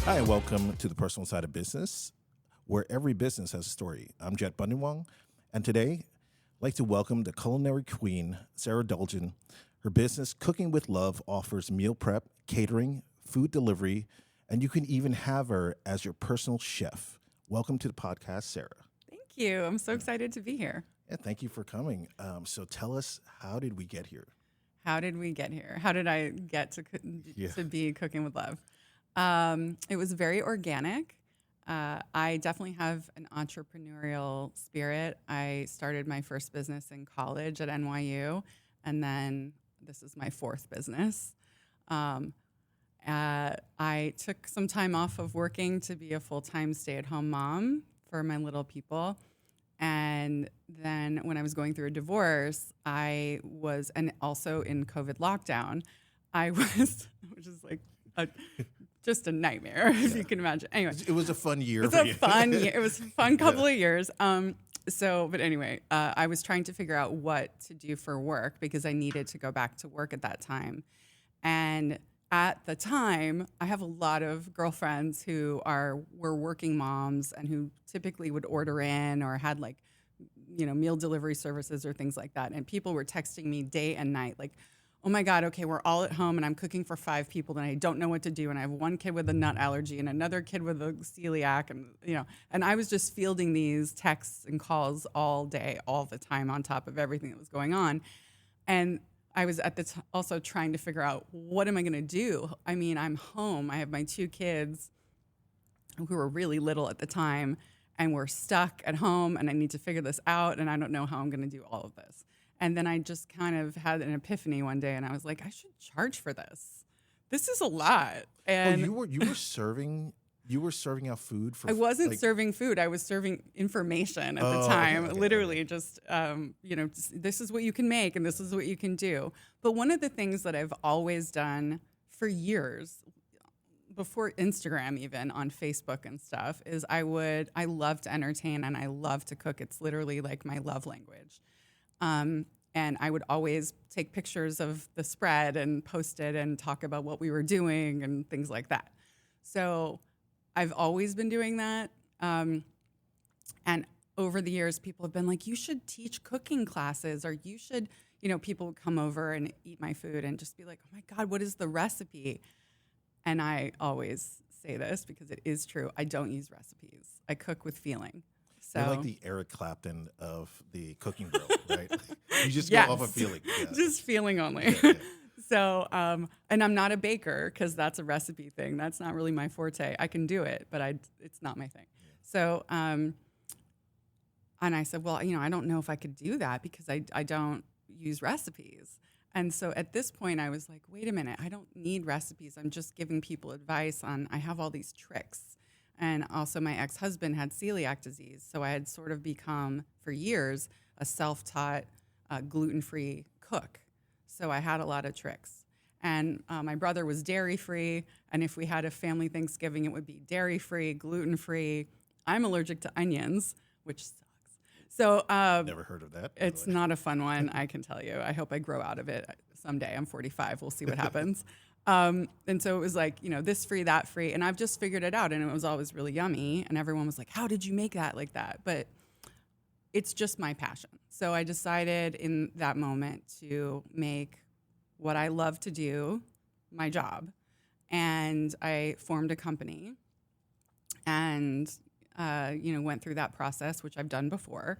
Hi, and welcome to the Personal Side of Business, where every business has a story. I'm Jet Bundiwong, and today I'd like to welcome the culinary queen, Sarah Dolgen. Her business, Cooking with Love, offers meal prep, catering, food delivery, and you can even have her as your personal chef. Welcome to the podcast, Sarah. Thank you. I'm so excited to be here. Yeah, thank you for coming. So tell us, how did we get here? How did we get here? How did I get to to be Cooking with Love? It was very organic. I definitely have an entrepreneurial spirit. I started my first business in college at NYU, and then this is my fourth business. I took some time off of working to be a full-time stay-at-home mom for my little people. And then when I was going through a divorce, and also in COVID lockdown, which is like just a nightmare, if you can imagine. Anyway, it was a fun year. It was a fun year. It was a fun couple of years. But anyway, I was trying to figure out what to do for work because I needed to go back to work at that time. And at the time, I have a lot of girlfriends who were working moms and who typically would order in or had meal delivery services or things like that. And people were texting me day and night, like, oh my God, okay, we're all at home and I'm cooking for 5 people and I don't know what to do. And I have one kid with a nut allergy and another kid with a celiac and I was just fielding these texts and calls all day, all the time on top of everything that was going on. And I was also trying to figure out, what am I going to do? I mean, I'm home. I have my 2 kids who were really little at the time and we're stuck at home and I need to figure this out and I don't know how I'm going to do all of this. And then I just kind of had an epiphany one day, and I was like, I should charge for this. This is a lot. And you were serving out food for. I wasn't serving food. I was serving information at the time. Okay. Literally, just this is what you can make, and this is what you can do. But one of the things that I've always done for years, before Instagram, even on Facebook and stuff, is I love to entertain and I love to cook. It's literally like my love language. And I would always take pictures of the spread and post it and talk about what we were doing and things like that. So I've always been doing that. And over the years, people have been like, you should teach cooking classes, or you should, people would come over and eat my food and just be like, oh my God, what is the recipe? And I always say this because it is true. I don't use recipes. I cook with feeling. So, you're like the Eric Clapton of the cooking world, right? You just go off of feeling. Yeah. Just feeling only. Yeah. So, and I'm not a baker because that's a recipe thing. That's not really my forte. I can do it, but it's not my thing. Yeah. So, and I said, well, I don't know if I could do that because I don't use recipes. And so at this point, I was like, wait a minute, I don't need recipes. I'm just giving people advice I have all these tricks. And also my ex-husband had celiac disease. So I had sort of become, for years, a self-taught gluten-free cook. So I had a lot of tricks. And my brother was dairy-free. And if we had a family Thanksgiving, it would be dairy-free, gluten-free. I'm allergic to onions, which sucks. So never heard of that. It's not a fun one, I can tell you. I hope I grow out of it someday. I'm 45. We'll see what happens. And so it was like, this free, that free. And I've just figured it out. And it was always really yummy. And everyone was like, how did you make that like that? But it's just my passion. So I decided in that moment to make what I love to do my job. And I formed a company and, went through that process, which I've done before.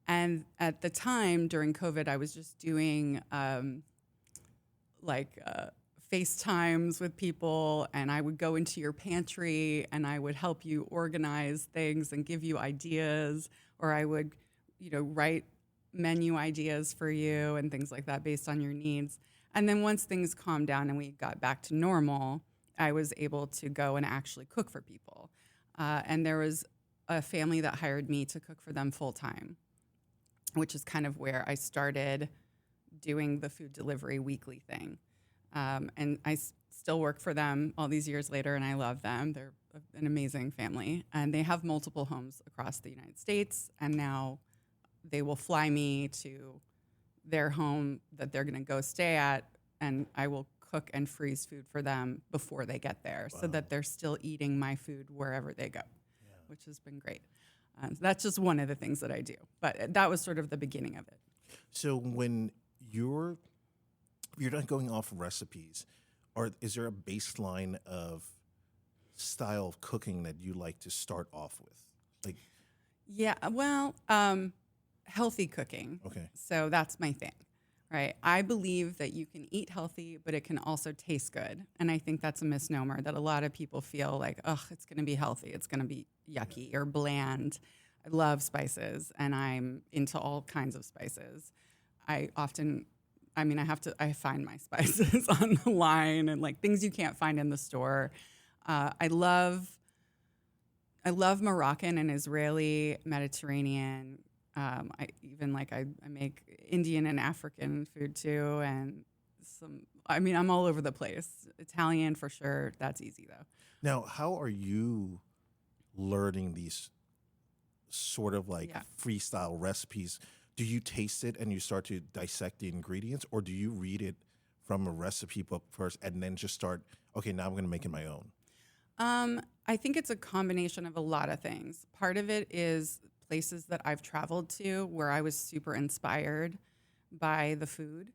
And at the time during COVID, I was just doing FaceTimes with people, and I would go into your pantry and I would help you organize things and give you ideas, or I would, write menu ideas for you and things like that based on your needs. And then once things calmed down and we got back to normal, I was able to go and actually cook for people. And there was a family that hired me to cook for them full time, which is kind of where I started doing the food delivery weekly thing. And I still work for them all these years later, and I love them. They're an amazing family, and they have multiple homes across the United States, and now they will fly me to their home that they're going to go stay at, and I will cook and freeze food for them before they get there so that they're still eating my food wherever they go, which has been great. So that's just one of the things that I do. But that was sort of the beginning of it. So when you're not going off recipes, is there a baseline of style of cooking that you like to start off with? Like, yeah, well, healthy cooking. Okay. So that's my thing, right? I believe that you can eat healthy, but it can also taste good. And I think that's a misnomer that a lot of people feel like, oh, it's going to be healthy. It's going to be yucky or bland. I love spices and I'm into all kinds of spices. I find my spices on the line and like things you can't find in the store. I love Moroccan and Israeli, Mediterranean. I make Indian and African food too, and I'm all over the place. Italian for sure. That's easy though. Now, how are you learning these sort of like freestyle recipes? Do you taste it and you start to dissect the ingredients, or do you read it from a recipe book first and then just start, okay, now I'm going to make it my own? I think it's a combination of a lot of things. Part of it is places that I've traveled to where I was super inspired by the food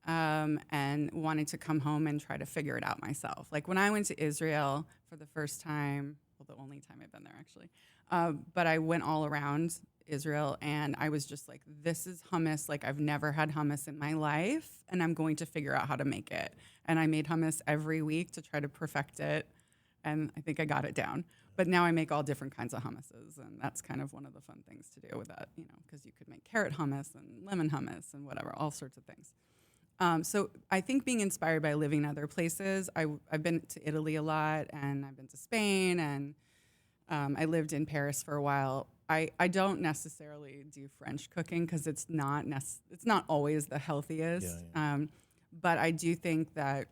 and wanted to come home and try to figure it out myself. Like when I went to Israel for the first time, well, the only time I've been there actually, but I went all around Israel and I was just like, this is hummus. Like I've never had hummus in my life and I'm going to figure out how to make it. And I made hummus every week to try to perfect it. And I think I got it down. But now I make all different kinds of hummuses, and that's kind of one of the fun things to do with that, because you could make carrot hummus and lemon hummus and whatever, all sorts of things. So I think being inspired by living in other places, I've been to Italy a lot, and I've been to Spain, and I lived in Paris for a while. I don't necessarily do French cooking because it's not always the healthiest. But I do think that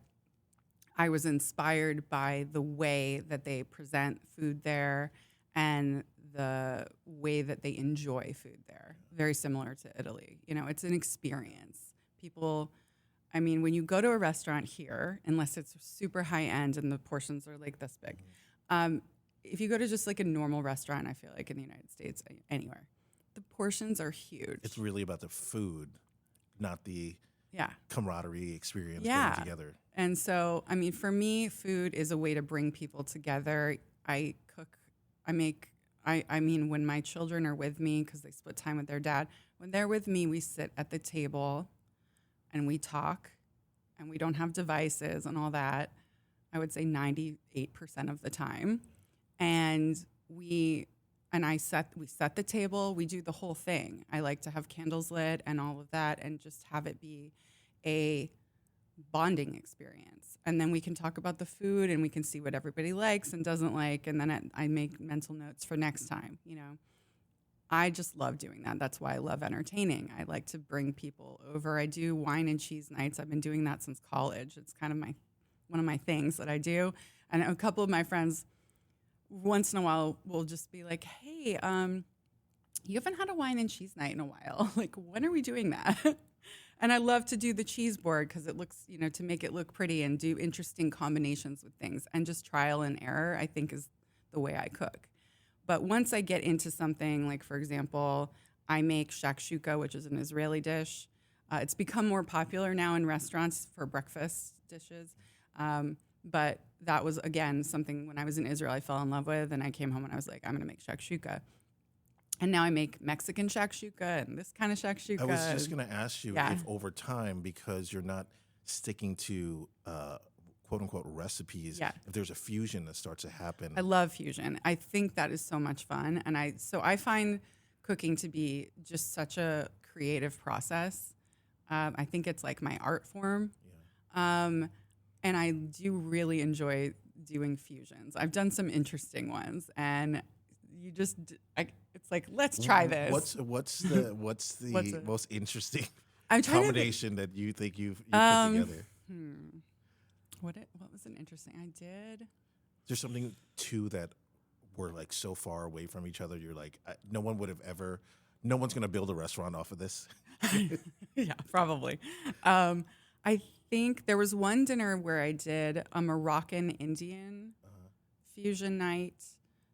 I was inspired by the way that they present food there and the way that they enjoy food there. Very similar to Italy. It's an experience. When you go to a restaurant here, unless it's super high end and the portions are like this big, if you go to just like a normal restaurant, I feel like in the United States, anywhere, the portions are huge. It's really about the food, not the camaraderie experience getting together. And so, for me, food is a way to bring people together. I cook, when my children are with me, because they split time with their dad, when they're with me, we sit at the table and we talk and we don't have devices and all that. I would say 98% of the time. And we set the table, we do the whole thing. I like to have candles lit and all of that and just have it be a bonding experience. And then we can talk about the food and we can see what everybody likes and doesn't like. And then I make mental notes for next time. I just love doing that. That's why I love entertaining. I like to bring people over. I do wine and cheese nights. I've been doing that since college. It's kind of one of my things that I do. And a couple of my friends once in a while will just be like, hey, you haven't had a wine and cheese night in a while. Like, when are we doing that? And I love to do the cheese board because it looks, to make it look pretty and do interesting combinations with things. And just trial and error, I think, is the way I cook. But once I get into something, like, for example, I make shakshuka, which is an Israeli dish. It's become more popular now in restaurants for breakfast dishes. But that was, again, something when I was in Israel I fell in love with. And I came home and I was like, I'm going to make shakshuka. And now I make Mexican shakshuka and this kind of shakshuka. I was just going to ask you if over time, because you're not sticking to quote-unquote recipes, if there's a fusion that starts to happen. I love fusion. I think that is so much fun. And I find cooking to be just such a creative process. I think it's like my art form. And I do really enjoy doing fusions. I've done some interesting ones. And it's like, let's try this. What's the most interesting combination that you think you've put together? What was an interesting? I did. There's something too that we're like so far away from each other. You're like, no one's going to build a restaurant off of this. Yeah, probably. I think there was one dinner where I did a Moroccan Indian fusion night.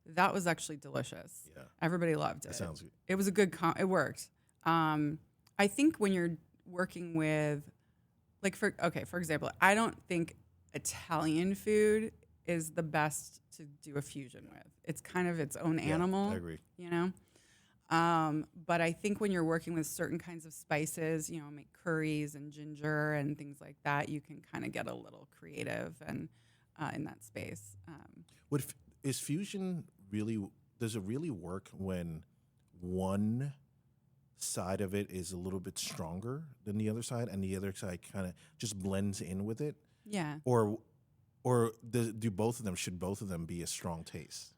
That was actually delicious. Yeah. Everybody loved it. That sounds good. It was a good, it worked. I think when you're working with, like, for example, I don't think Italian food is the best to do a fusion with. It's kind of its own animal. I agree. You know? But I think when you're working with certain kinds of spices, you know, make curries and ginger and things like that, you can kind of get a little creative and in that space. Is fusion really, does it really work when one side of it is a little bit stronger than the other side and the other side kind of just blends in with it? Yeah. Or do both of them, should both of them be a strong taste?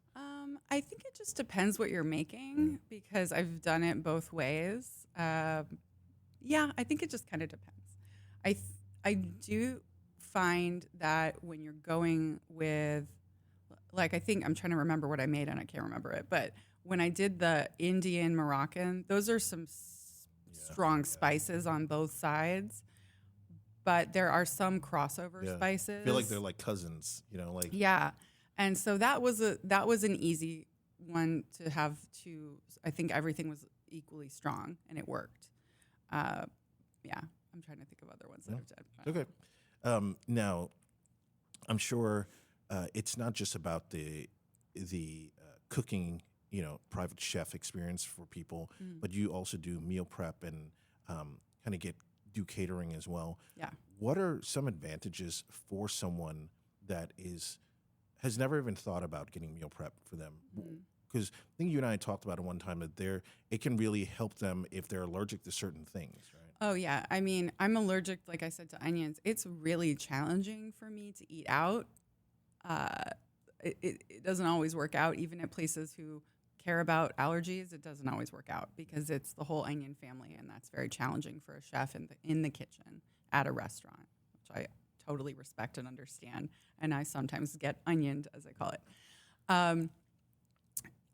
I think it just depends what you're making because I've done it both ways. I think it just kind of depends. I do find that when you're going with, like, I think I'm trying to remember what I made and I can't remember it, but when I did the Indian Moroccan, those are some strong spices on both sides, but there are some crossover spices. I feel like they're like cousins, you know, like. Yeah. And so that was an easy one to have to, I think everything was equally strong and it worked. I'm trying to think of other ones that I've done. Okay. Now, I'm sure it's not just about the cooking, you know, private chef experience for people, but you also do meal prep and kind of do catering as well. Yeah. What are some advantages for someone that has never even thought about getting meal prep for them? Because I think you and I talked about it one time that it can really help them if they're allergic to certain things, right? Oh, yeah. I mean, I'm allergic, like I said, to onions. It's really challenging for me to eat out. It doesn't always work out, even at places who care about allergies. It doesn't always work out because it's the whole onion family, and that's very challenging for a chef in the kitchen at a restaurant, which I totally respect and understand. And I sometimes get onioned, as I call it.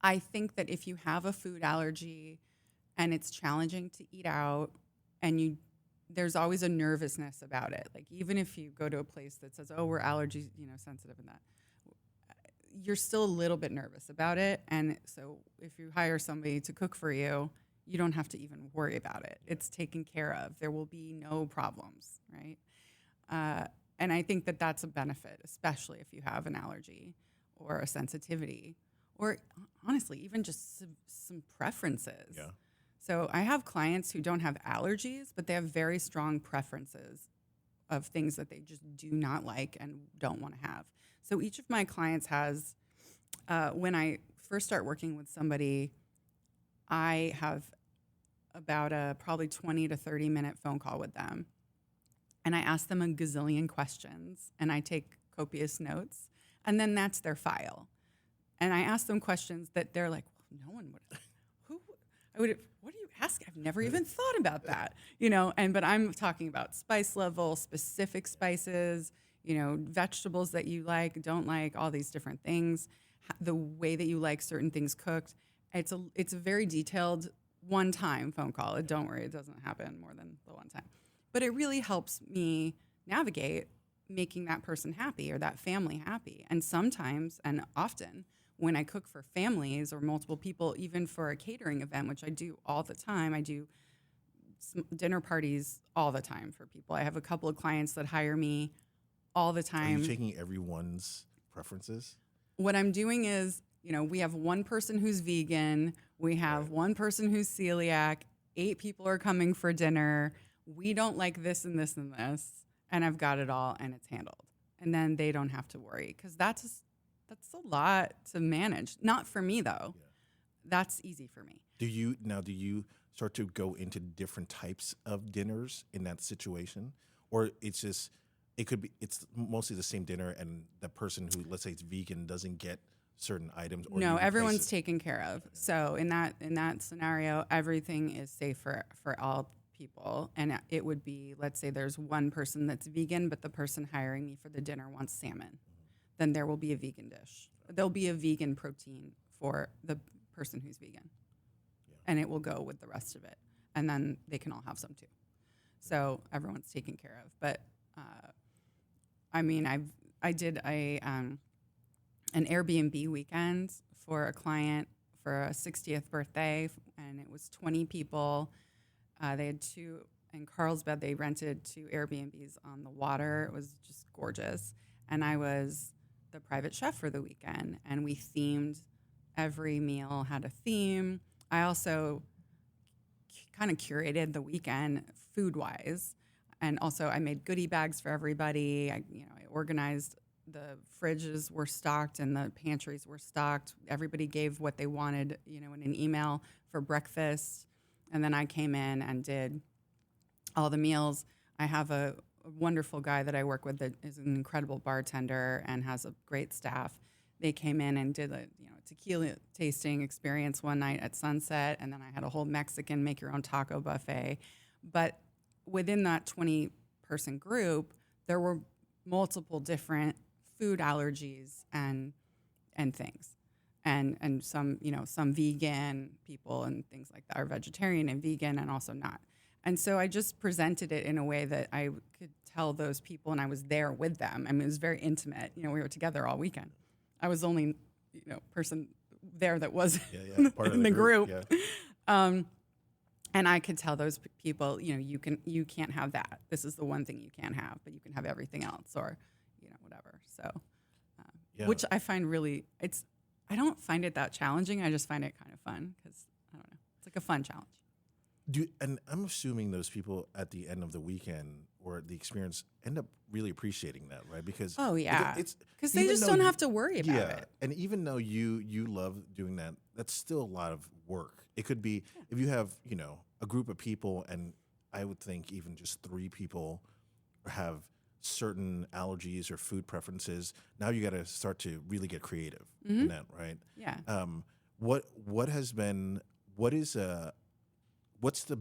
I think that if you have a food allergy and it's challenging to eat out, and there's always a nervousness about it. Like, even if you go to a place that says, "Oh, we're allergy, sensitive," and that, you're still a little bit nervous about it. And so, if you hire somebody to cook for you, you don't have to even worry about it. It's taken care of. There will be no problems, right? And I think that that's a benefit, especially if you have an allergy or a sensitivity, or honestly, even just some preferences. Yeah. So I have clients who don't have allergies, but they have very strong preferences of things that they just do not like and don't want to have. So each of my clients has, when I first start working with somebody, I have about a probably 20 to 30 minute phone call with them. And I ask them a gazillion questions and I take copious notes, and then that's their file. And I ask them questions that they're like, well, no one would. What do you ask? I've never even thought about that, but I'm talking about spice level, specific spices, vegetables that you like, don't like, all these different things, the way that you like certain things cooked. It's a very detailed one-time phone call. Don't worry, it doesn't happen more than the one time. But it really helps me navigate making that person happy or that family happy. And sometimes, and often, when I cook for families or multiple people, even for a catering event, which I do all the time, I do dinner parties all the time for people. I have a couple of clients that hire me all the time. Are you taking everyone's preferences? What I'm doing is, we have one person who's vegan. We have one person who's celiac. 8 people are coming for dinner. We don't like this and this and this. And I've got it all and it's handled. And then they don't have to worry, because that's a lot to manage. Not for me, though. Yeah. That's easy for me. Do you start to go into different types of dinners in that situation? Or it's mostly the same dinner, and the person who, let's say it's vegan, doesn't get certain items? Or no, everyone's taken care of. Okay. So in that scenario, everything is safe for all people. And it would be, let's say there's one person that's vegan, but the person hiring me for the dinner wants salmon. Then there will be a vegan dish. There'll be a vegan protein for the person who's vegan. Yeah. And it will go with the rest of it. And then they can all have some too. So everyone's taken care of. But I mean, I did an Airbnb weekend for a client for a 60th birthday, and it was 20 people. They had in Carlsbad, they rented 2 Airbnbs on the water. It was just gorgeous. And I was the private chef for the weekend, and we themed every meal had a theme. I also kind of curated the weekend food-wise. And also I made goodie bags for everybody. I organized, the fridges were stocked and the pantries were stocked. Everybody gave what they wanted, in an email for breakfast. And then I came in and did all the meals. I have a wonderful guy that I work with that is an incredible bartender and has a great staff. They came in and did a tequila tasting experience one night at sunset, and then I had a whole Mexican make your own taco buffet. But within that 20-person group, there were multiple different food allergies and things. And some vegan people and things like that, are vegetarian and vegan and also not. And so I just presented it in a way that I could tell those people, and I was there with them. I mean, it was very intimate. We were together all weekend. I was only, person there that was part in the group. Yeah. And I could tell those people, you can't have that. This is the one thing you can't have, but you can have everything else, or, whatever. So, which I find I don't find it that challenging. I just find it kind of fun because, I don't know, it's like a fun challenge. And I'm assuming those people at the end of the weekend or the experience end up really appreciating that, right? Because because they just don't have to worry about it. And even though you love doing that, that's still a lot of work. It could be if you have a group of people, and I would think even just 3 people have certain allergies or food preferences. Now you got to start to really get creative in that, right? Yeah. What's the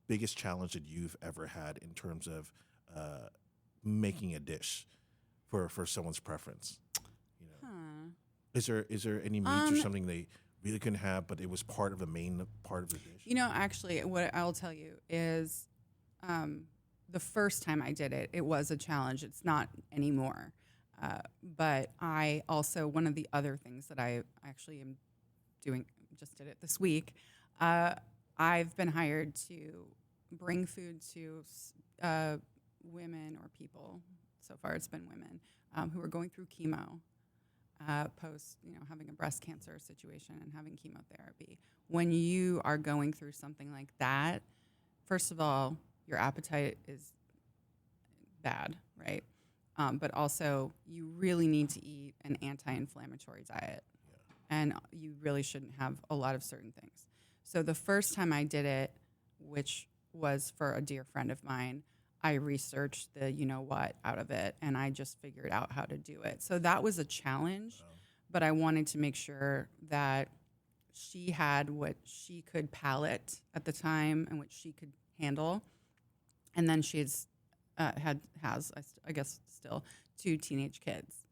biggest challenge that you've ever had in terms of making a dish for someone's preference? Is there any meats or something they really couldn't have, but it was part of the main part of the dish? Actually, what I'll tell you is the first time I did it, it was a challenge. It's not anymore. But I also, one of the other things that I actually am doing, just did it this week, I've been hired to bring food to women or people. So far, it's been women who are going through chemo, post having a breast cancer situation and having chemotherapy. When you are going through something like that, first of all, your appetite is bad, right? But also, you really need to eat an anti-inflammatory diet, and you really shouldn't have a lot of certain things. So the first time I did it, which was for a dear friend of mine, I researched the what out of it, and I just figured out how to do it. So that was a challenge, but I wanted to make sure that she had what she could palate at the time and what she could handle. And then she's has, I guess, still 2 teenage kids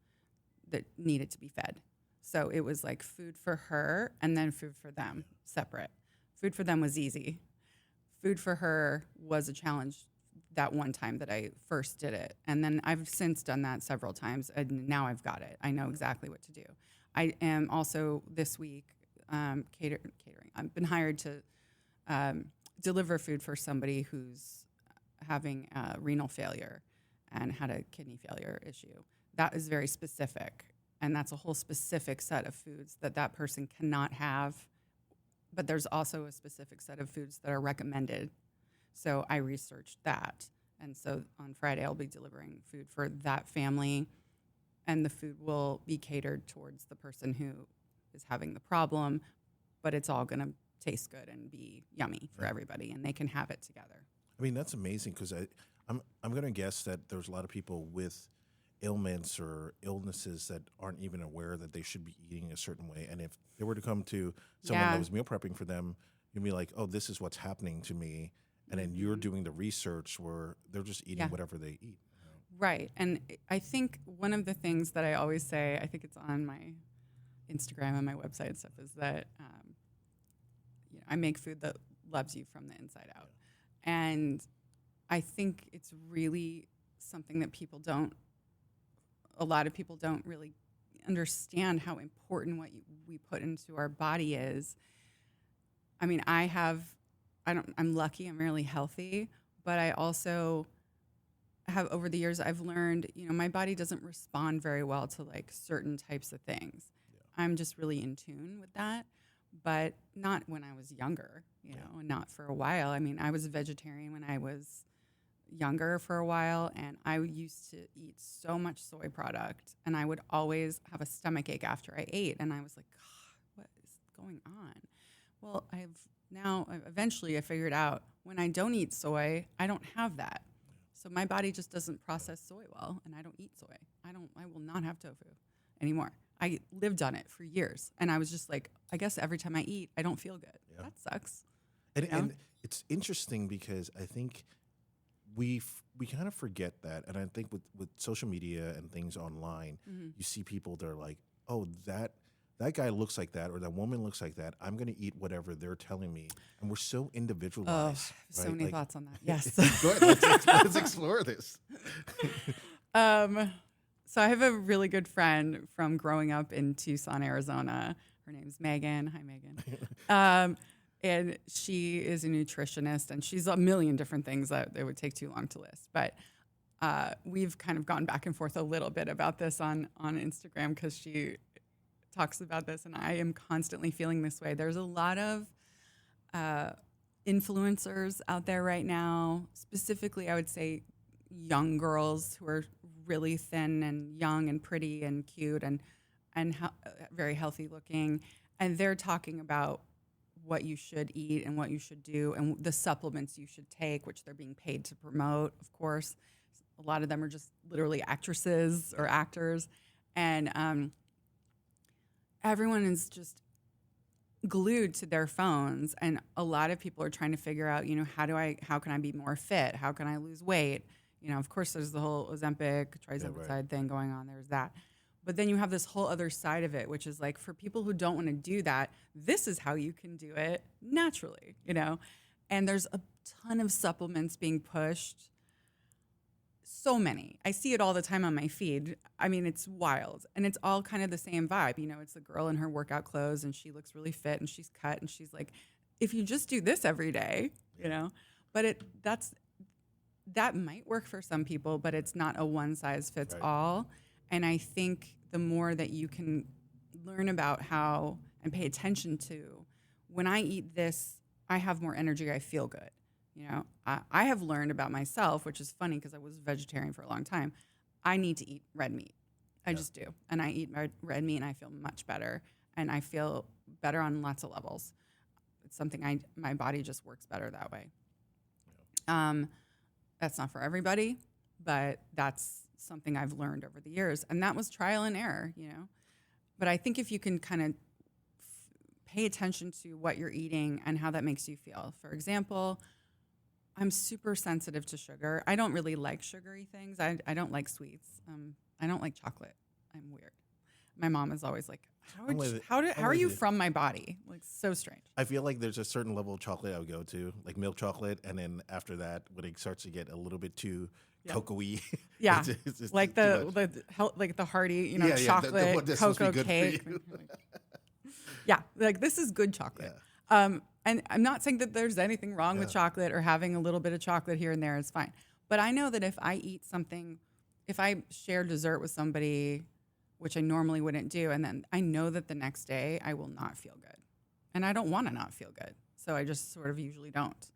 that needed to be fed. So it was like food for her and then food for them separate. Food for them was easy. Food for her was a challenge that one time that I first did it. And then I've since done that several times, and now I've got it. I know exactly what to do. I am also this week catering. I've been hired to deliver food for somebody who's having renal failure and had a kidney failure issue. That is very specific, and that's a whole specific set of foods that person cannot have. But there's also a specific set of foods that are recommended. So I researched that. And so on Friday, I'll be delivering food for that family, and the food will be catered towards the person who is having the problem, but it's all going to taste good and be yummy for everybody, and they can have it together. I mean, that's amazing, because I'm going to guess that there's a lot of people with ailments or illnesses that aren't even aware that they should be eating a certain way. And if they were to come to someone that was meal prepping for them, you'd be like, oh, this is what's happening to me. And then you're doing the research where they're just eating whatever they eat. Right. And I think one of the things that I always say, I think it's on my Instagram and my website and stuff, is that I make food that loves you from the inside out. And I think it's really something that a lot of people don't really understand how important we put into our body is. I mean, I'm lucky, I'm really healthy, but I also have, over the years, I've learned, my body doesn't respond very well to like certain types of things. Yeah. I'm just really in tune with that, but not when I was younger, and not for a while. I mean, I was a vegetarian when I was younger for a while, and I used to eat so much soy product, and I would always have a stomach ache after I ate, and I was like, what is going on? Well, eventually I figured out when I don't eat soy, I don't have that. So my body just doesn't process soy well, and I don't eat soy. I will not have tofu anymore. I lived on it for years, and I was just like, I guess every time I eat, I don't feel good. Yeah. That sucks. And it's interesting because I think we kind of forget that, and I think with social media and things online, you see people that are like, oh, that guy looks like that, or that woman looks like that. I'm going to eat whatever they're telling me, and we're so individualized. Oh, so many thoughts on that. Yes. Go ahead. Let's explore this. So I have a really good friend from growing up in Tucson, Arizona. Her name's Megan. Hi, Megan. And she is a nutritionist, and she's a million different things that it would take too long to list. But we've kind of gone back and forth a little bit about this on Instagram, because she talks about this, and I am constantly feeling this way. There's a lot of influencers out there right now, specifically, I would say young girls who are really thin and young and pretty and cute and very healthy looking, and they're talking about what you should eat and what you should do and the supplements you should take, which they're being paid to promote, of course. A lot of them are just literally actresses or actors, and everyone is just glued to their phones, and a lot of people are trying to figure out, how can I be more fit? How can I lose weight? Of course, there's the whole Ozempic, trizepatide thing going on. There's that. But then you have this whole other side of it, which is like, for people who don't want to do that, this is how you can do it naturally, And there's a ton of supplements being pushed. So many. I see it all the time on my feed. I mean, it's wild. And it's all kind of the same vibe. It's the girl in her workout clothes, and she looks really fit, and she's cut, and she's like, if you just do this every day, But that might work for some people, but it's not a one size fits all. And I think the more that you can learn about how and pay attention to, when I eat this, I have more energy, I feel good. I have learned about myself, which is funny because I was a vegetarian for a long time. I need to eat red meat. I just do. And I eat red meat, and I feel much better. And I feel better on lots of levels. It's something my body just works better that way. That's not for everybody, but that's something I've learned over the years. And that was trial and error, But I think if you can kind of pay attention to what you're eating and how that makes you feel. For example, I'm super sensitive to sugar. I don't really like sugary things. I don't like sweets. I don't like chocolate. I'm weird. My mom is always like, how are you from my body? Like, so strange. I feel like there's a certain level of chocolate I would go to, like milk chocolate, and then after that, when it starts to get a little bit too cocoa-y. Yeah, it's like the hearty, chocolate, the cocoa cake. Yeah, like this is good chocolate. Yeah. And I'm not saying that there's anything wrong with chocolate, or having a little bit of chocolate here and there is fine. But I know that if I eat something, if I share dessert with somebody, which I normally wouldn't do, and then I know that the next day I will not feel good. And I don't want to not feel good. So I just sort of usually don't.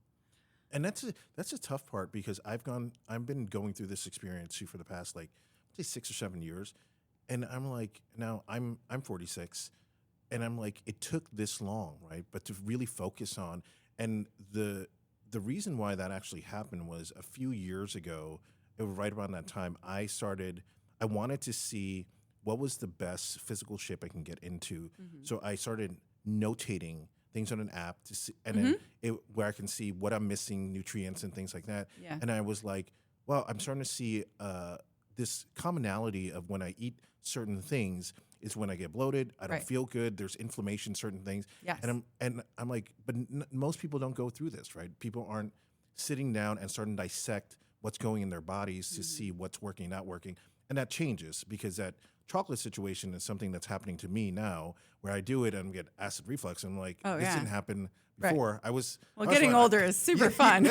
And that's a tough part, because I've been going through this experience too for the past, like, say 6 or 7 years. And I'm like, now I'm 46. And I'm like, it took this long, right? But to really focus on, and the reason why that actually happened was a few years ago, it was right around that time, I wanted to see what was the best physical shape I can get into. Mm-hmm. So I started notating things on an app to see, and then where I can see what I'm missing, nutrients and things like that. Yeah. And I was like, well, I'm starting to see this commonality of when I eat certain things is when I get bloated, I don't feel good, there's inflammation, certain things. Yes. And I'm like, but most people don't go through this, right? People aren't sitting down and starting to dissect what's going in their bodies to see what's working, not working. And that changes because that chocolate situation is something that's happening to me now where I do it and get acid reflux. And I'm like, Oh, this yeah. didn't happen Right. before. Getting older is super fun.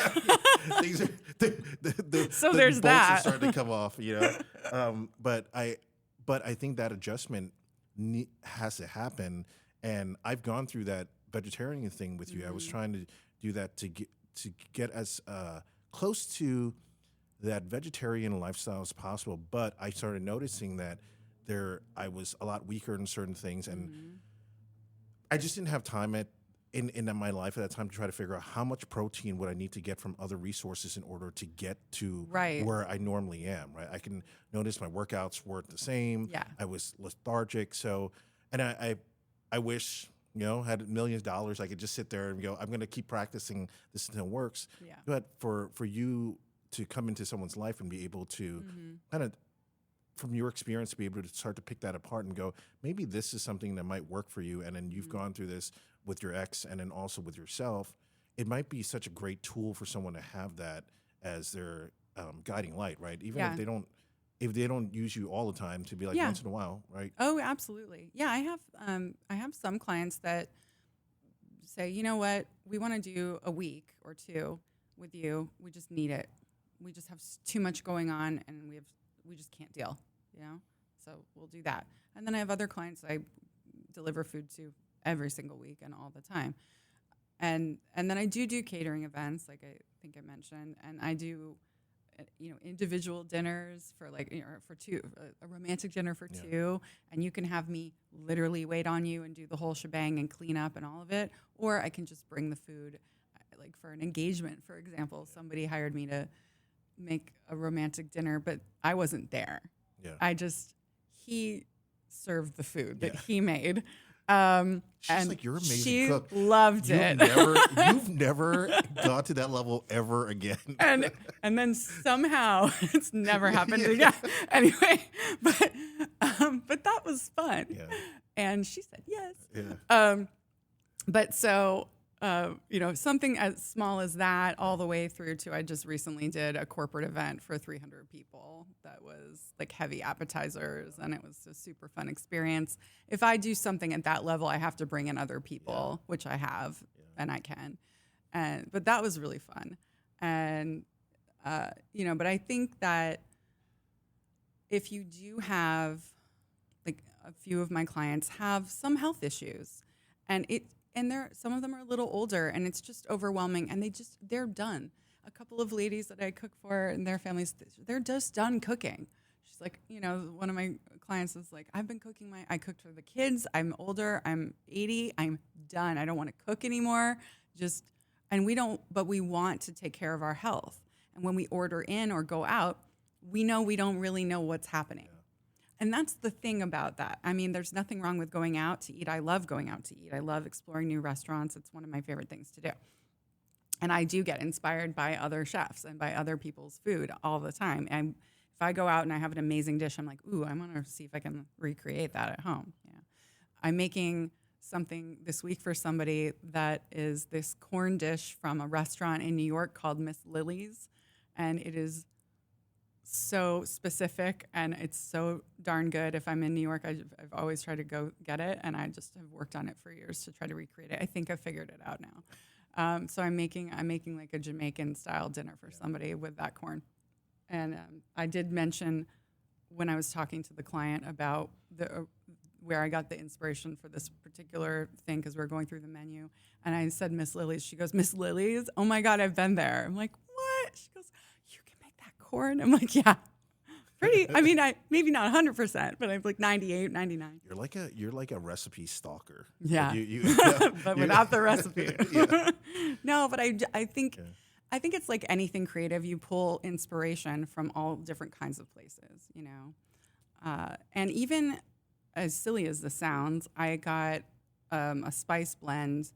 Things are, So the there's bolts that. are starting to come off, but I think that adjustment has to happen. And I've gone through that vegetarian thing with you. I was trying to do that to get as close to that vegetarian lifestyle as possible. But I started noticing that I was a lot weaker in certain things, and I just didn't have time in my life at that time to try to figure out how much protein would I need to get from other resources in order to get to Right. where I normally am. Right, I can notice my workouts weren't the same. Yeah. I was lethargic. So, and I wish had millions of dollars, I could just sit there and go, I'm going to keep practicing this until it works. Yeah. But for you to come into someone's life and be able to kind of, from your experience, be able to start to pick that apart and go, maybe this is something that might work for you. And then you've gone through this with your ex and then also with yourself. It might be such a great tool for someone to have that as their guiding light, right? Even Yeah. if they don't use you all the time, to be like Yeah. once in a while, right? Oh, absolutely. Yeah, I have some clients that say, you know what, we want to do a week or two with you. We just need it. We just have too much going on, and we just can't deal. So we'll do that. And then I have other clients I deliver food to every single week and all the time. And then I do catering events, like I think I mentioned, and I do individual dinners for for two, a romantic dinner for two, and you can have me literally wait on you and do the whole shebang and clean up and all of it, or I can just bring the food, like for an engagement, for example. Somebody hired me to make a romantic dinner, but I wasn't there. Yeah. He served the food that Yeah. he made. She's And like, you're an amazing she cook. loved You've it. you've never got to that level ever again. and then somehow it's never happened again. Anyway, but that was fun. Yeah. And she said yes. Yeah. But so something as small as that, all the way through to I just recently did a corporate event for 300 people that was like heavy appetizers, and it was a super fun experience. If I do something at that level, I have to bring in other people, which I have, and I can. But that was really fun. And, but I think that if you do have, like a few of my clients have some health issues, and some of them are a little older, and it's just overwhelming, and they're done. A couple of ladies that I cook for and their families, they're just done cooking. She's like, one of my clients is like, I cooked for the kids. I'm older. I'm 80. I'm done. I don't want to cook anymore. But we want to take care of our health. And when we order in or go out, we don't really know what's happening. And that's the thing about that. I mean, there's nothing wrong with going out to eat. I love going out to eat. I love exploring new restaurants. It's one of my favorite things to do. And I do get inspired by other chefs and by other people's food all the time. And if I go out and I have an amazing dish, I'm like, ooh, I want to see if I can recreate that at home. Yeah. I'm making something this week for somebody that is this corn dish from a restaurant in New York called Miss Lily's. And it is so specific, and it's so darn good. If I'm in New York, I've always tried to go get it, and I just have worked on it for years to try to recreate it. I think I've figured it out now. So I'm making like a Jamaican style dinner for somebody with that corn. And I did mention when I was talking to the client about where I got the inspiration for this particular thing, because we're going through the menu, and I said Miss Lily's. She goes, Miss Lily's? Oh my God, I've been there. I'm like, what? She goes, you can make that corn? I'm like, yeah. Pretty. I mean, maybe not 100%, but I'm like 98, 99. You're like a recipe stalker. Yeah. Like but without the recipe. Yeah. No, but I think it's like anything creative. You pull inspiration from all different kinds of places, and even as silly as this sounds, I got a spice blend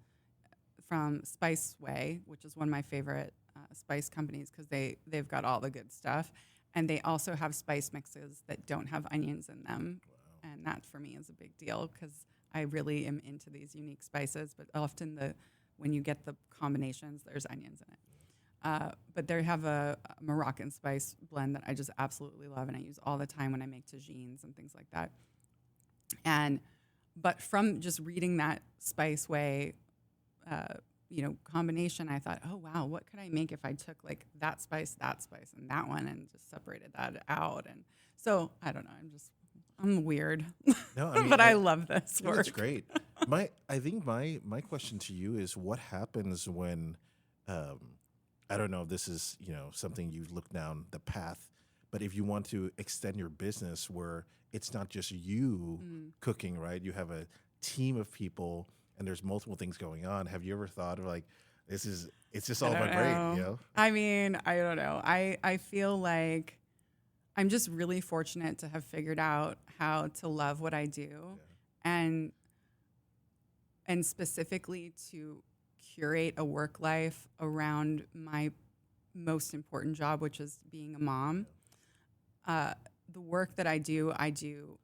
from Spice Way, which is one of my favorite spice companies, because they've got all the good stuff. And they also have spice mixes that don't have onions in them. Wow. And that for me is a big deal, because I really am into these unique spices. But often when you get the combinations, there's onions in it. But they have a Moroccan spice blend that I just absolutely love, and I use all the time when I make tagines and things like that. But from just reading that Spice Way, combination, I thought, oh wow, what could I make if I took like that spice, and that one, and just separated that out? And so I don't know. I'm weird, No, I mean, but I love this no, work. that's great. I think my question to you is, what happens when, I don't know if this is something you look down the path, but if you want to extend your business where it's not just you cooking, right? You have a team of people and there's multiple things going on. Have you ever thought of like, it's just all about great, I mean, I don't know. I feel like I'm just really fortunate to have figured out how to love what I do, and specifically to curate a work life around my most important job, which is being a mom. The work that I do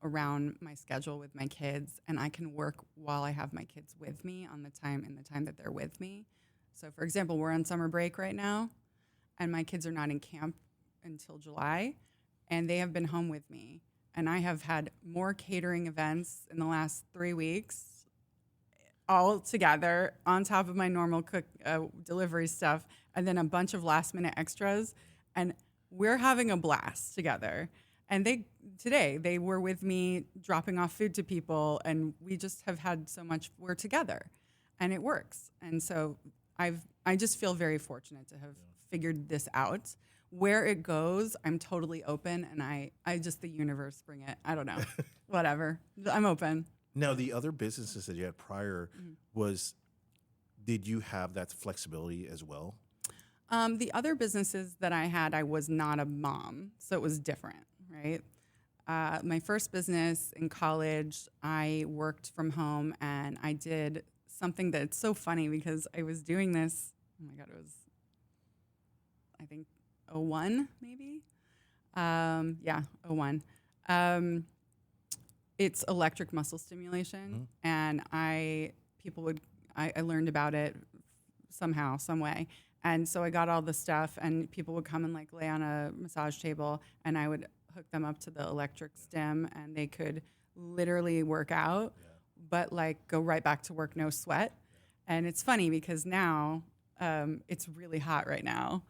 around my schedule with my kids, and I can work while I have my kids with me in the time that they're with me. So, for example, we're on summer break right now, and my kids are not in camp until July, and they have been home with me. And I have had more catering events in the last 3 weeks, all together on top of my normal delivery stuff, and then a bunch of last minute extras, and we're having a blast together. And they were with me dropping off food to people, and we just have had so much. We're together, and it works. And so I just feel very fortunate to have figured this out. Where it goes, I'm totally open, and I just, the universe, bring it. I don't know, whatever. I'm open. Now, the other businesses that you had prior did you have that flexibility as well? The other businesses that I had, I was not a mom, so it was different, right? My first business in college, I worked from home, and I did something that's so funny because I was doing this. Oh my God, it was, I think, 01 maybe. Yeah, 01. It's electric muscle stimulation, and I learned about it somehow, some way. And so I got all the stuff, and people would come and like lay on a massage table, and I would hook them up to the electric stim, and they could literally work out, but like go right back to work, no sweat. And it's funny because now it's really hot right now,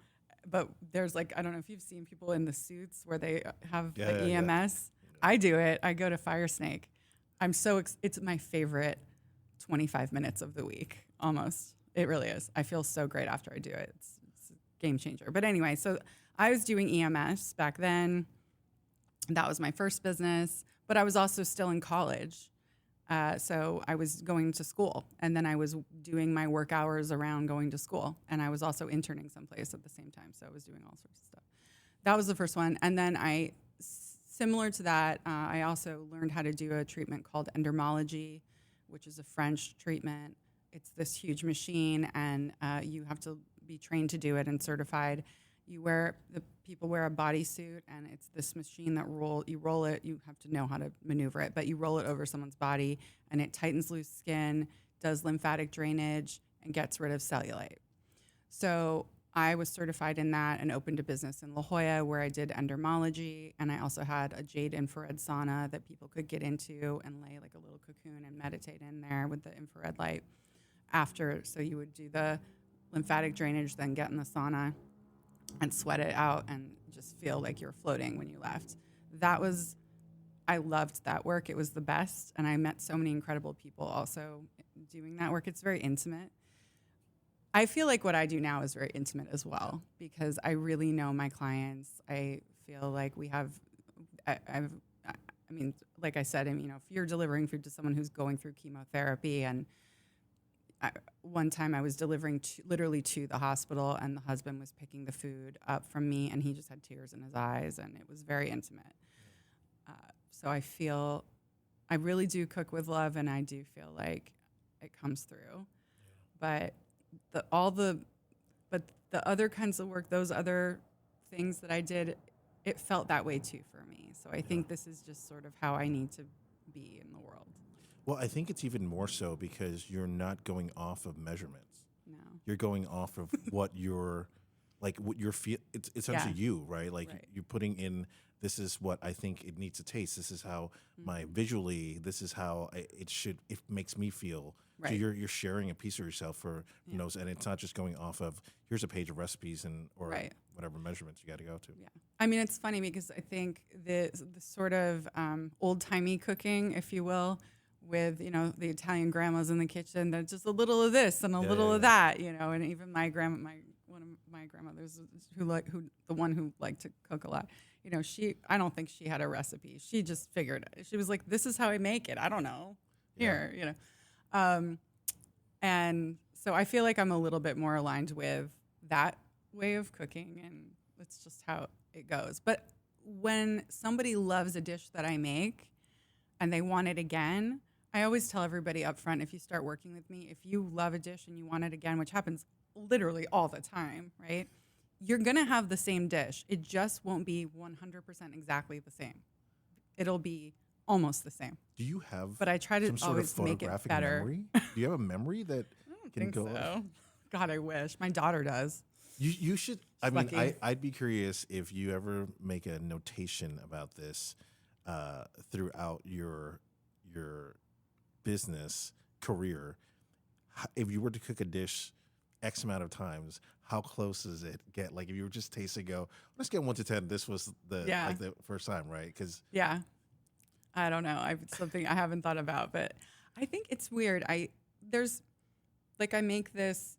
but there's like, I don't know if you've seen people in the suits where they have the EMS. I do it. I go to Fire Snake. It's my favorite 25 minutes of the week, almost. It really is. I feel so great after I do it. It's a game changer. But anyway, so I was doing EMS back then. That was my first business, but I was also still in college. So I was going to school, and then I was doing my work hours around going to school, and I was also interning someplace at the same time. So I was doing all sorts of stuff. That was the first one. And then similar to that, I also learned how to do a treatment called endermology, which is a French treatment. It's this huge machine, and you have to be trained to do it and certified. People wear a bodysuit, and it's this machine that you roll it. You have to know how to maneuver it, but you roll it over someone's body, and it tightens loose skin, does lymphatic drainage, and gets rid of cellulite. So I was certified in that and opened a business in La Jolla where I did endermology, and I also had a jade infrared sauna that people could get into and lay like a little cocoon and meditate in there with the infrared light after. So you would do the lymphatic drainage, then get in the sauna and sweat it out and just feel like you're floating when you left. I loved that work. It was the best, and I met so many incredible people also doing that work. It's very intimate. I feel like what I do now is very intimate as well because I really know my clients. I feel like like I said, if you're delivering food to someone who's going through chemotherapy, and one time I was delivering literally to the hospital, and the husband was picking the food up from me, and he just had tears in his eyes, and it was very intimate. So I really do cook with love, and I do feel like it comes through. But the other kinds of work, those other things that I did, it felt that way too for me. So I think this is just sort of how I need to be in the world. Well, I think it's even more so because you're not going off of measurements. No. You're going off of what your like what you're it's essentially Yeah. you, right? Like Right. you're putting in, this is what I think it needs to taste. This is how my Mhm. visually, this is how it makes me feel. So Right. you're sharing a piece of yourself for, Yeah. and it's not just going off of, here's a page of recipes or Right. whatever measurements you got to go to. Yeah. I mean, it's funny because I think the sort of old timey cooking, if you will, with, the Italian grandmas in the kitchen, that's just a little of this and a Yeah, little yeah, of yeah. that, and even one of my grandmothers the one who liked to cook a lot, I don't think she had a recipe. She just figured it. She was like, this is how I make it. I don't know. Yeah. Here. Um, and so I feel like I'm a little bit more aligned with that way of cooking, and it's just how it goes. But when somebody loves a dish that I make and they want it again, I always tell everybody up front, if you start working with me, if you love a dish and you want it again, which happens literally all the time, right? You're going to have the same dish. It just won't be 100% exactly the same. It'll be almost the same. Do you have But I try to some sort of always make it photographic better. memory? Do you have a memory that I don't can think go? so. God, I wish. My daughter does. You should. I mean, Lucky. I'd be curious if you ever make a notation about this throughout your business career. If you were to cook a dish X amount of times, how close does it get? Like if you were just tasting, go, let's get 1 to 10. This was the first time, right? Because Yeah. I don't know. It's something I haven't thought about, but I think it's weird. I make this.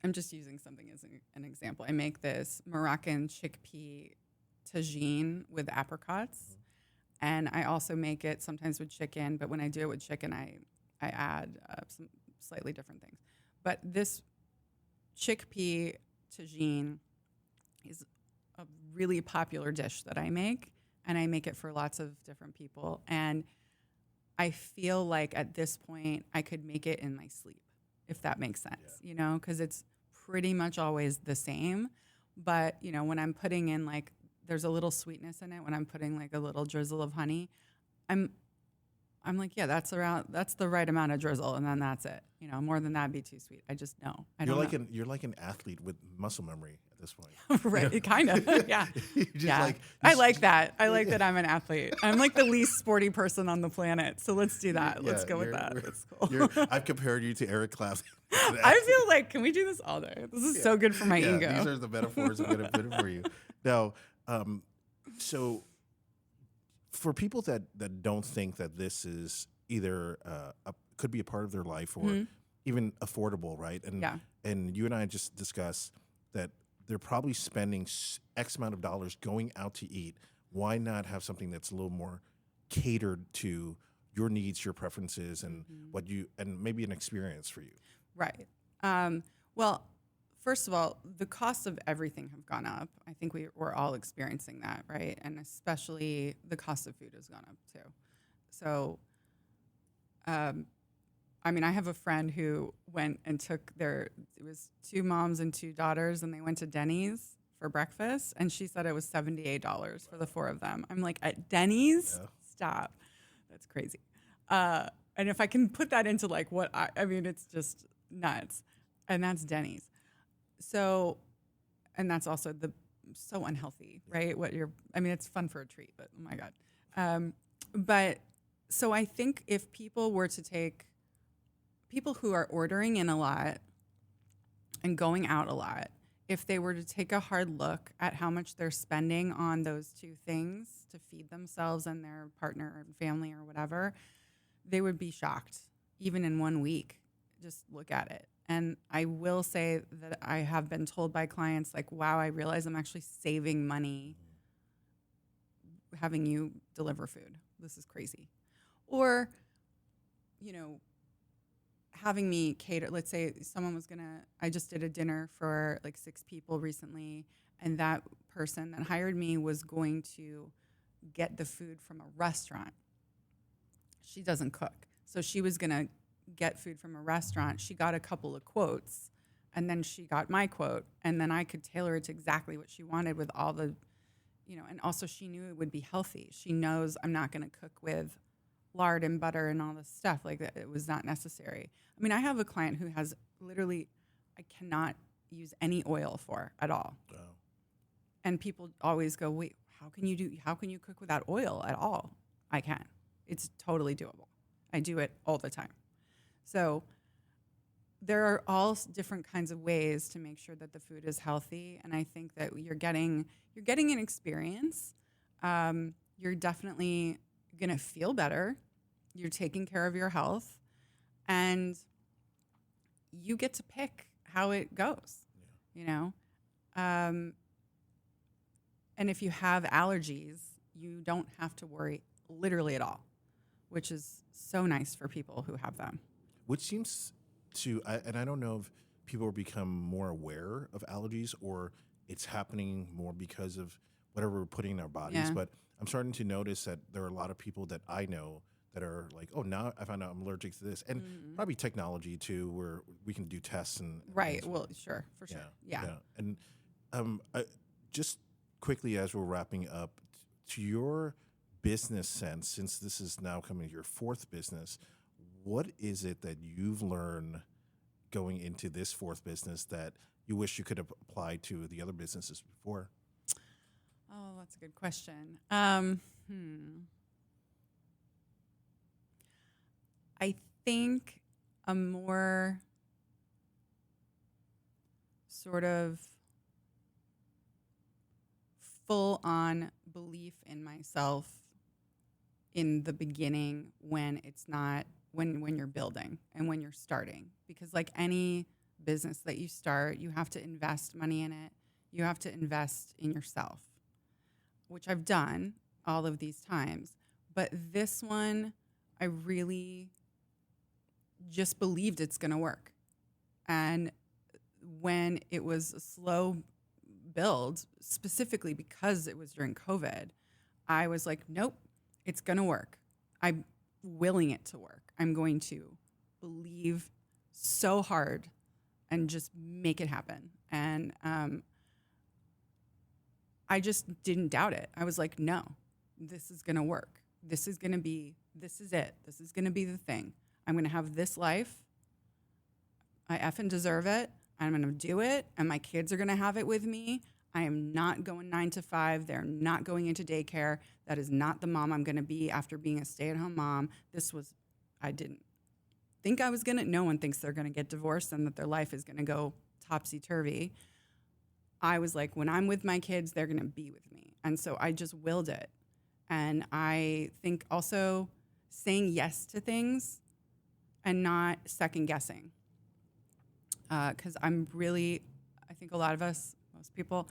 I'm just using something as an example. I make this Moroccan chickpea tagine with apricots, and I also make it sometimes with chicken. But when I do it with chicken, I add some slightly different things. But this chickpea tagine is a really popular dish that I make, and I make it for lots of different people. And I feel like at this point I could make it in my sleep, if that makes sense, because it's pretty much always the same. But, when I'm putting in there's a little sweetness in it, when I'm putting a little drizzle of honey, I'm like, yeah, that's the right amount of drizzle. And then that's it. More than that would be too sweet. I just know. You're like an athlete with muscle memory at this point. Right. Kind of. Yeah. Yeah. I like that. I like that I'm an athlete. I'm like the least sporty person on the planet. So let's do that. Let's go with that. That's cool. I've compared you to Eric Clapton. I feel like, can we do this all day? This is so good for my ego. These are the metaphors I'm going to put it for you. Now, so for people that don't think that this is either could be a part of their life or even affordable, right? And you and I just discussed that they're probably spending X amount of dollars going out to eat. Why not have something that's a little more catered to your needs, your preferences, and and maybe an experience for you? Right. Well, first of all, the costs of everything have gone up. I think we're all experiencing that, right? And especially the cost of food has gone up too. So, I have a friend who went and it was 2 moms and 2 daughters, and they went to Denny's for breakfast, and she said it was $78 for the 4 of them. I'm like, at Denny's? Yeah. Stop. That's crazy. And if I can put that into it's just nuts. And that's Denny's. So, and that's also so unhealthy, right? It's fun for a treat, but oh my God. But so I think if people who are ordering in a lot and going out a lot, if they were to take a hard look at how much they're spending on those 2 things to feed themselves and their partner and family or whatever, they would be shocked, even in 1 week. Just look at it. And I will say that I have been told by clients, wow, I realize I'm actually saving money having you deliver food. This is crazy. Or, having me cater. Let's say someone I just did a dinner for 6 people recently, and that person that hired me was going to get the food from a restaurant. She doesn't cook. So she was going to get food from a restaurant. She got a couple of quotes, and then she got my quote, and then I could tailor it to exactly what she wanted with all the, and also she knew it would be healthy. She knows I'm not going to cook with lard and butter and all this stuff. It was not necessary. I have a client who has literally, I cannot use any oil for at all. Oh. And people always go, wait, how can you cook without oil at all? I can. It's totally doable. I do it all the time. So there are all different kinds of ways to make sure that the food is healthy. And I think that you're getting an experience. You're definitely going to feel better. You're taking care of your health, and you get to pick how it goes, you know? And if you have allergies, you don't have to worry literally at all, which is so nice for people who have them. Which seems and I don't know if people become more aware of allergies or it's happening more because of whatever we're putting in our bodies. But I'm starting to notice that there are a lot of people that I know that are like, oh, now I found out I'm allergic to this. And probably technology too, where we can do tests and right. things. Well, sure, for sure. Yeah. And just quickly as we're wrapping up, to your business sense, since this is now coming to your fourth business, what is it that you've learned going into this fourth business that you wish you could have applied to the other businesses before? Oh, that's a good question. I think a more sort of full-on belief in myself in the beginning when it's not when you're building and when you're starting, because like any business that you start, you have to invest money in it. You have to invest in yourself, which I've done all of these times. But this one, I really just believed it's going to work. And when it was a slow build, specifically because it was during COVID, I was like, nope, it's going to work. I'm willing it to work. I'm going to believe so hard and just make it happen. And I just didn't doubt it. I was like, no, this is going to work. This is it. This is going to be the thing. I'm going to have this life. I effing deserve it. I'm going to do it. And my kids are going to have it with me. I am not going 9 to 5. They're not going into daycare. That is not the mom I'm going to be after being a stay-at-home mom. I didn't think I was going to. No one thinks they're going to get divorced and that their life is going to go topsy-turvy. I was like, when I'm with my kids, they're going to be with me. And so I just willed it. And I think also saying yes to things and not second guessing. Because I think a lot of us, most people,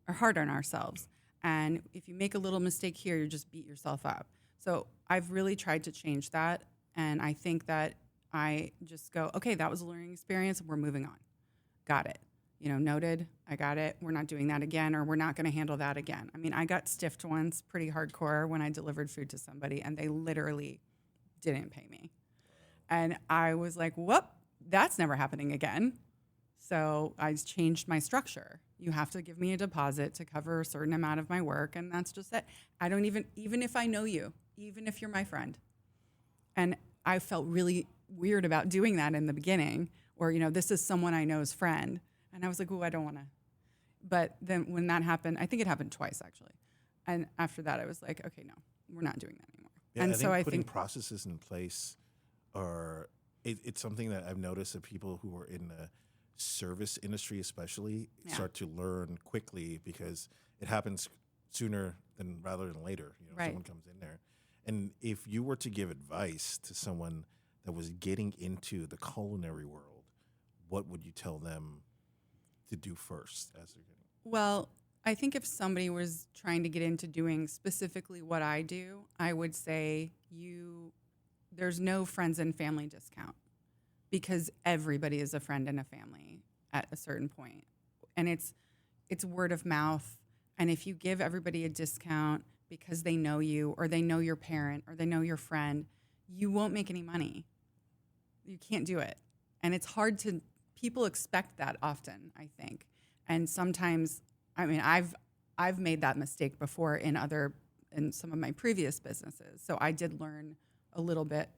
are hard on ourselves. And if you make a little mistake here, you just beat yourself up. So I've really tried to change that. And I think that I just go, okay, that was a learning experience. We're moving on. Got it. Noted. I got it. We're not doing that again, or we're not going to handle that again. I mean, I got stiffed once pretty hardcore when I delivered food to somebody, and they literally didn't pay me. And I was like, whoop, that's never happening again. So I changed my structure. You have to give me a deposit to cover a certain amount of my work, and that's just it. I don't even if I know you, even if you're my friend. And I felt really weird about doing that in the beginning, or, this is someone I know's friend. And I was like, oh, I don't want to. But then when that happened, I think it happened twice, actually. And after that, I was like, okay, no, we're not doing that anymore. Yeah, and I think putting processes in place it's something that I've noticed that people who are in the service industry especially start to learn quickly, because it happens sooner rather than later. Right. Someone comes in there. And if you were to give advice to someone that was getting into the culinary world, what would you tell them to do first as they're getting? Well, I think if somebody was trying to get into doing specifically what I do, I would say there's no friends and family discount, because everybody is a friend and a family at a certain point. And it's word of mouth. And if you give everybody a discount because they know you, or they know your parent, or they know your friend, you won't make any money. You can't do it. And it's hard people expect that often, I think. And sometimes, I mean, I've made that mistake before in some of my previous businesses. So I did learn a little bit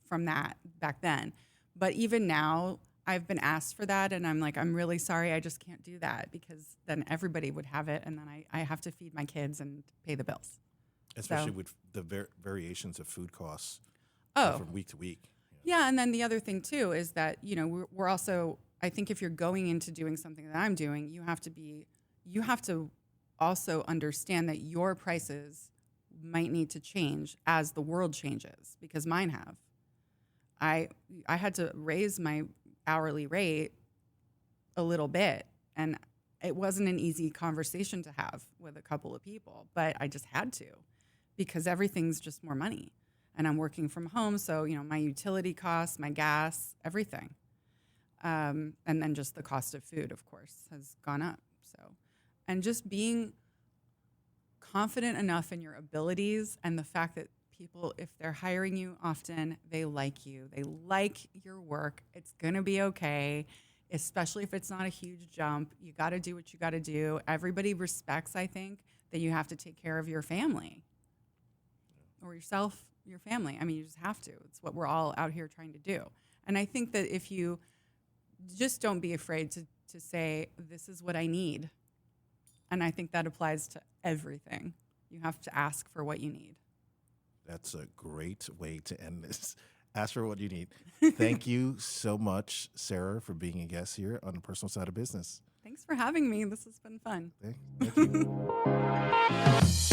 from that back then. But even now, I've been asked for that, and I'm like, I'm really sorry, I just can't do that, because then everybody would have it, and then I have to feed my kids and pay the bills. Especially with the variations of food costs Oh, from week to week. yeah, and then the other thing too is that, you know, we're also, I think if you're going into doing something that I'm doing, you have to also understand that your prices might need to change as the world changes, because mine have. I had to raise my hourly rate a little bit, and it wasn't an easy conversation to have with a couple of people, but I just had to, because everything's just more money. And I'm working from home, so, you know, my utility costs, my gas, everything. And then just the cost of food, of course, has gone up. So, and just being confident enough in your abilities, and the fact that people, if they're hiring you often, they like you. They like your work. It's going to be okay, especially if it's not a huge jump. You got to do what you got to do. Everybody respects, I think, that you have to take care of your family or yourself, your family. I mean, you just have to. It's what we're all out here trying to do. And I think that if you just don't be afraid to say, this is what I need. And I think that applies to everything. You have to ask for what you need. That's a great way to end this. Ask for what you need. Thank you so much, Sarah, for being a guest here on the Personal Side of Business. Thanks for having me. This has been fun. Thank you.